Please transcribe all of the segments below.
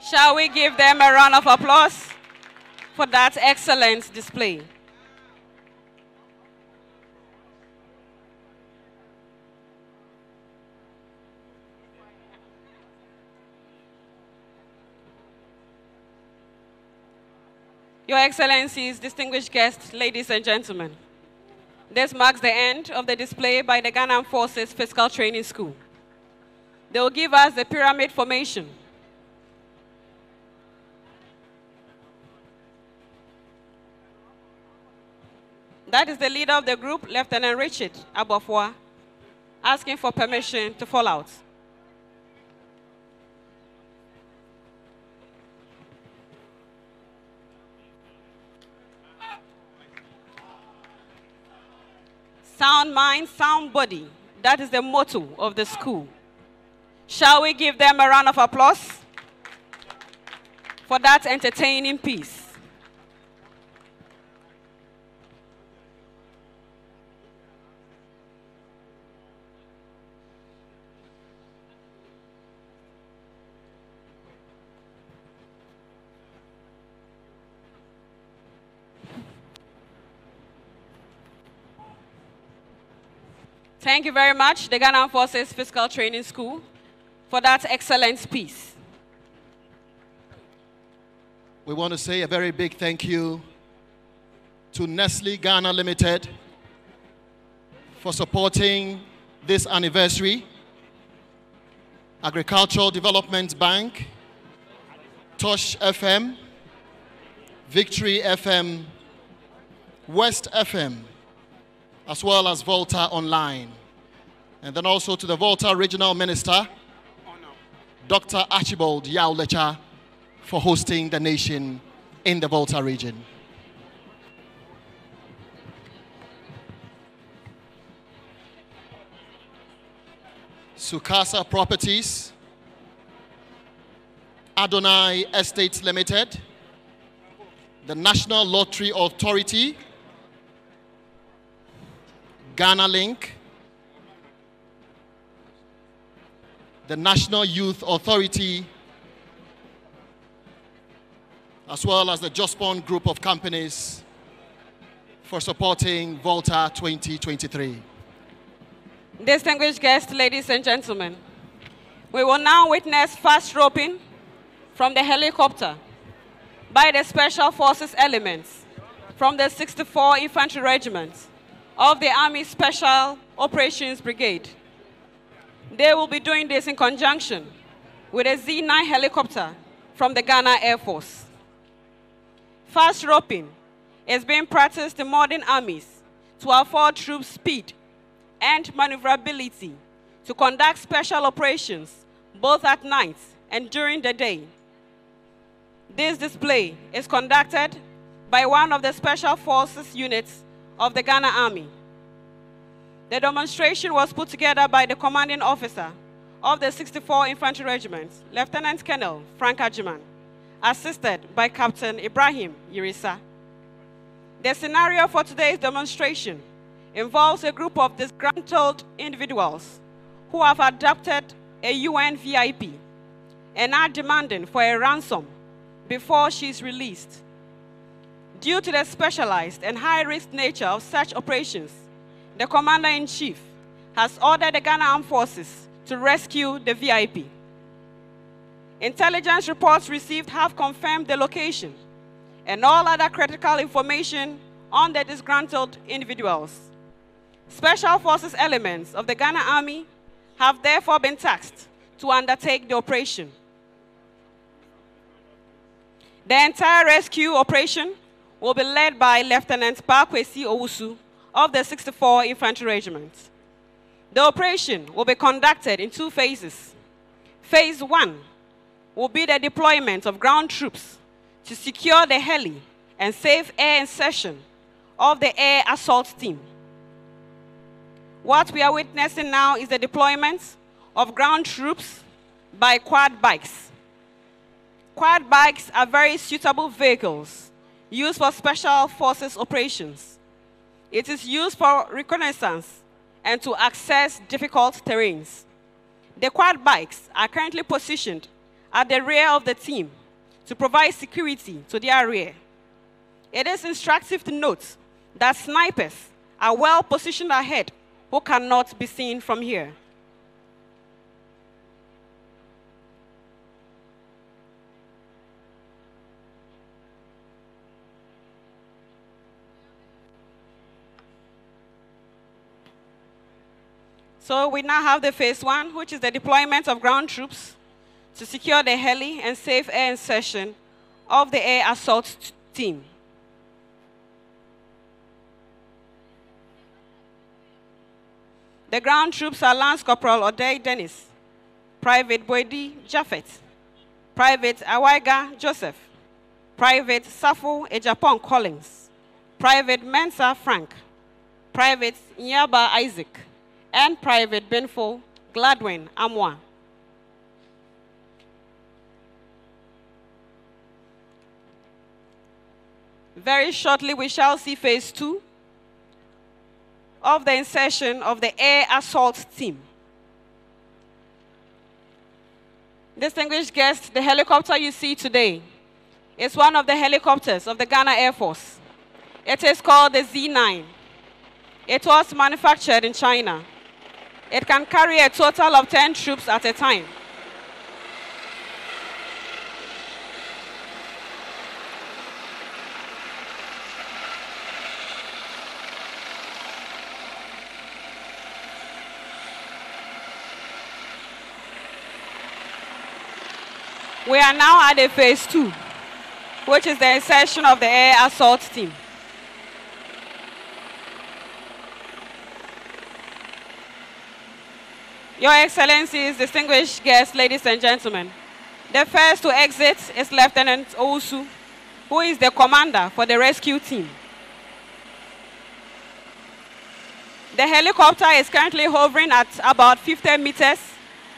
Shall we give them a round of applause for that excellent display? Your Excellencies, distinguished guests, ladies and gentlemen, this marks the end of the display by the Ghana Armed Forces Physical Training School. They will give us the pyramid formation. That is the leader of the group, Lieutenant Richard Abofwa, asking for permission to fall out. Sound mind, sound body. That is the motto of the school. Shall we give them a round of applause for that entertaining piece? Thank you very much, the Ghana Armed Forces Physical Training School, for that excellent piece. We want to say a very big thank you to Nestle Ghana Limited for supporting this anniversary, Agricultural Development Bank, Tosh FM, Victory FM, West FM, as well as Volta Online. And then also to the Volta Regional Minister, Dr. Archibald Yaulecha, for hosting the nation in the Volta region. Sukasa Properties, Adonai Estates Limited, the National Lottery Authority, Ghana Link, the National Youth Authority, as well as the Jospon Group of Companies for supporting Volta 2023. Distinguished guests, ladies and gentlemen, we will now witness fast roping from the helicopter by the Special Forces elements from the 64 Infantry Regiment of the Army Special Operations Brigade. They will be doing this in conjunction with a Z-9 helicopter from the Ghana Air Force. Fast roping is being practiced in modern armies to afford troops speed and maneuverability to conduct special operations both at night and during the day. This display is conducted by one of the Special Forces units of the Ghana Army. The demonstration was put together by the commanding officer of the 64 Infantry Regiment, Lieutenant Colonel Frank Ajiman, assisted by Captain Ibrahim Yirisa. The scenario for today's demonstration involves a group of disgruntled individuals who have adopted a UN VIP and are demanding for a ransom before she is released. Due to the specialized and high-risk nature of such operations, the Commander-in-Chief has ordered the Ghana Armed Forces to rescue the VIP. Intelligence reports received have confirmed the location and all other critical information on the disgruntled individuals. Special Forces elements of the Ghana Army have therefore been tasked to undertake the operation. The entire rescue operation will be led by Lieutenant Bakwesi Owusu of the 64 Infantry Regiment. The operation will be conducted in two phases. Phase 1 will be the deployment of ground troops to secure the heli and safe air insertion of the air assault team. What we are witnessing now is the deployment of ground troops by quad bikes. Quad bikes are very suitable vehicles used for special forces operations. It is used for reconnaissance and to access difficult terrains. The quad bikes are currently positioned at the rear of the team to provide security to their rear. It is instructive to note that snipers are well positioned ahead who cannot be seen from here. So we now have the phase 1, which is the deployment of ground troops to secure the heli and safe air insertion of the air assault team. The ground troops are Lance Corporal Odei Dennis, Private Boedi Japheth, Private Awaiga Joseph, Private Safo Ejapon Collins, Private Mensa Frank, Private Nyaba Isaac, and Private Benfo Gladwin Amwa. Very shortly, we shall see phase 2 of the insertion of the air assault team. Distinguished guests, the helicopter you see today is one of the helicopters of the Ghana Air Force. It is called the Z9. It was manufactured in China. It can carry a total of 10 troops at a time. We are now at the phase 2, which is the insertion of the air assault team. Your Excellencies, distinguished guests, ladies and gentlemen, the first to exit is Lieutenant Owusu, who is the commander for the rescue team. The helicopter is currently hovering at about 50 meters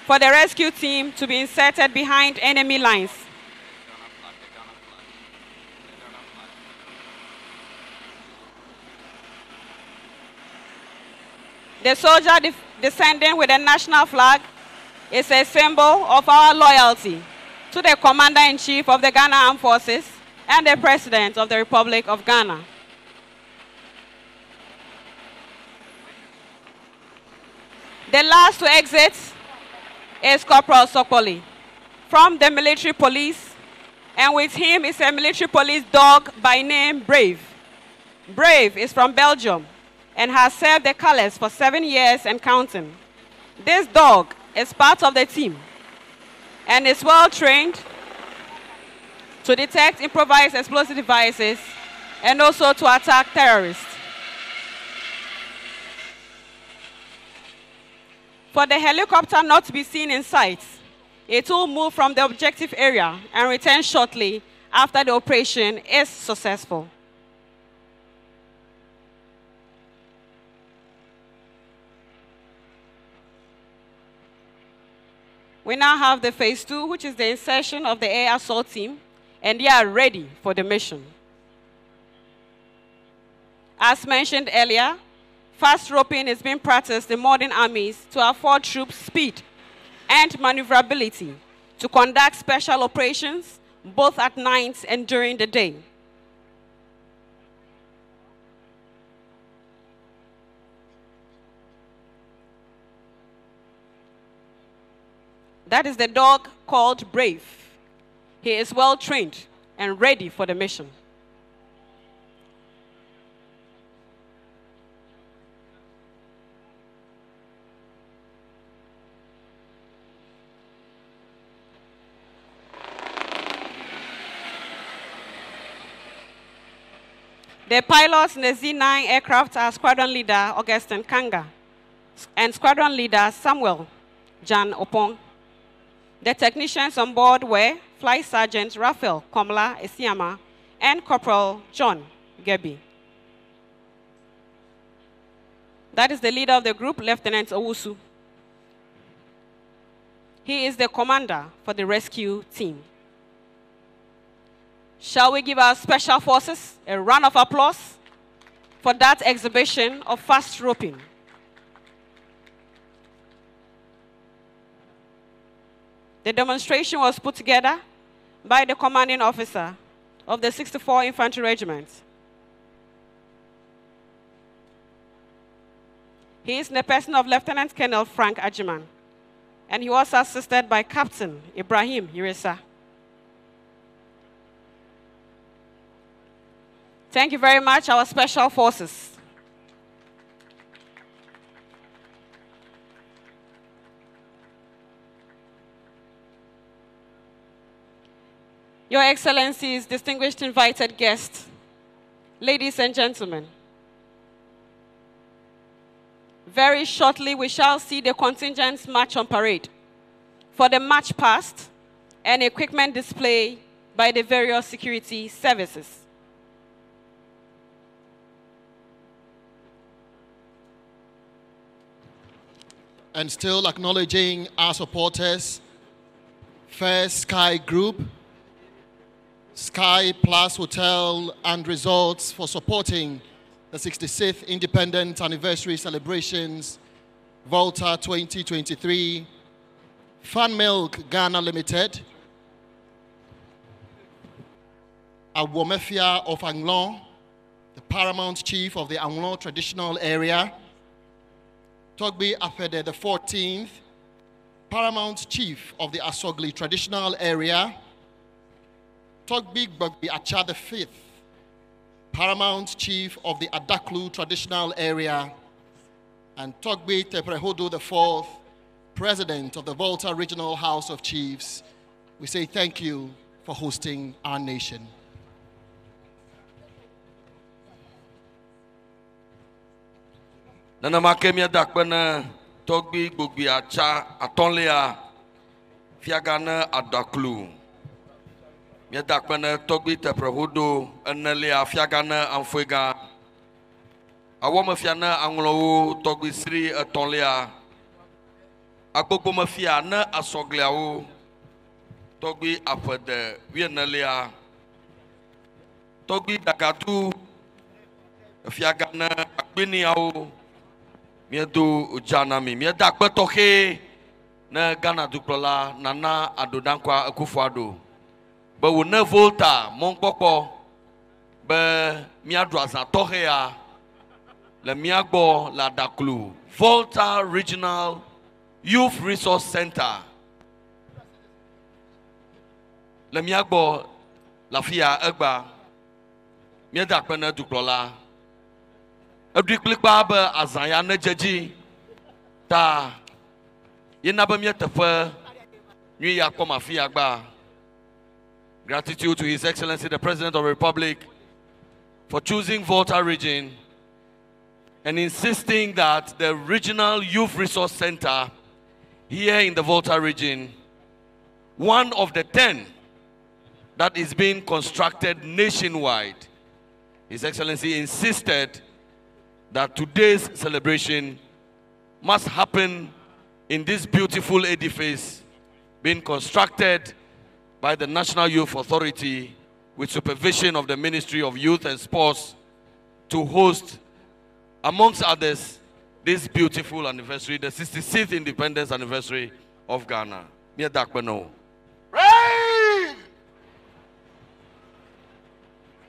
for the rescue team to be inserted behind enemy lines. The soldier descending with the national flag is a symbol of our loyalty to the Commander-in-Chief of the Ghana Armed Forces and the President of the Republic of Ghana. The last to exit is Corporal Sokoli from the military police, and with him is a military police dog by name Brave. Brave is from Belgium and has served the colors for 7 years and counting. This dog is part of the team and is well trained to detect improvised explosive devices and also to attack terrorists. For the helicopter not to be seen in sight, it will move from the objective area and return shortly after the operation is successful. We now have the phase 2, which is the insertion of the air assault team, and they are ready for the mission. As mentioned earlier, fast roping is being practiced in modern armies to afford troops speed and maneuverability to conduct special operations both at night and during the day. That is the dog called Brave. He is well trained and ready for the mission. The pilots in the Z9 aircraft are Squadron Leader Augustin Kanga and Squadron Leader Samuel Jan Opong. The technicians on board were Flight Sergeant Raphael Komla Esiama and Corporal John Gebi. That is the leader of the group, Lieutenant Owusu. He is the commander for the rescue team. Shall we give our special forces a round of applause for that exhibition of fast roping? The demonstration was put together by the commanding officer of the 64 Infantry Regiment. He is in the person of Lieutenant Colonel Frank Ajiman, and he was assisted by Captain Ibrahim Yiresa. Thank you very much, our Special Forces. Your Excellencies, distinguished invited guests, ladies and gentlemen, very shortly we shall see the contingents march on parade for the march past and equipment display by the various security services. And still acknowledging our supporters, First Sky Group, Sky Plus Hotel and Resorts for supporting the 66th Independence Anniversary celebrations, Volta 2023, Fan Milk Ghana Limited, Awomefia of Anglon, the Paramount Chief of the Anglon Traditional Area, Togbi Afede the 14th, Paramount Chief of the Asogli Traditional Area, Togbi Gbagbi Acha the 5th, Paramount Chief of the Adaklu Traditional Area, and Togbi Teprehodo the 4th, President of the Volta Regional House of Chiefs. We say thank you for hosting our nation. Nana makemia dakpena Togbi Gbagbi Acha Atonlea Fiagana Adaklu. Mia dakpena Togbi Teprehodo Enelea Fiagana Anfuega. Awoma fiana Anglo Togbi Sri Atonlea. Agbogbo mafia na Asogliao Togbi Apede Wienelea. Togbi Dakatu Fiagana Akbiniao. Miedo Janami, Mieda Kwetoke, na Ghana Duklola, Nana Adodankwa Akufo-Addo. But we ne Volta, Monkpokpo, be Miadwaza Tohea, le Miagbo la Daklu, Volta Regional Youth Resource Center. Le Miagbo la Fia Egba, Mieda Kwena Duklola. Abdiklikba azanya nejeji ta yenaba mietefe nyi yakoma fiagba. Gratitude to His Excellency the President of the Republic for choosing Volta region and insisting that the Regional Youth Resource Center here in the Volta region, one of the 10 that is being constructed nationwide, His Excellency insisted that today's celebration must happen in this beautiful edifice being constructed by the National Youth Authority with supervision of the Ministry of Youth and Sports to host, amongst others, this beautiful anniversary, the 66th Independence Anniversary of Ghana. Mia Dakbano. Brave!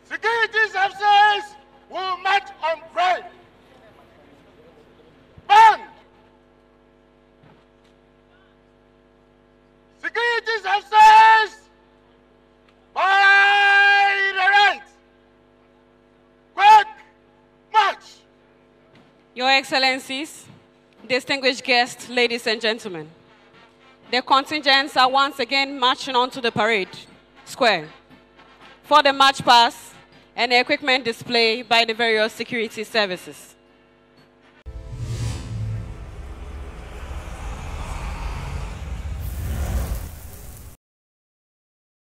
Security services will march on parade. Band! Security services by the right. Quick march! Your Excellencies, distinguished guests, ladies and gentlemen, the contingents are once again marching onto the parade square for the march past and the equipment display by the various security services.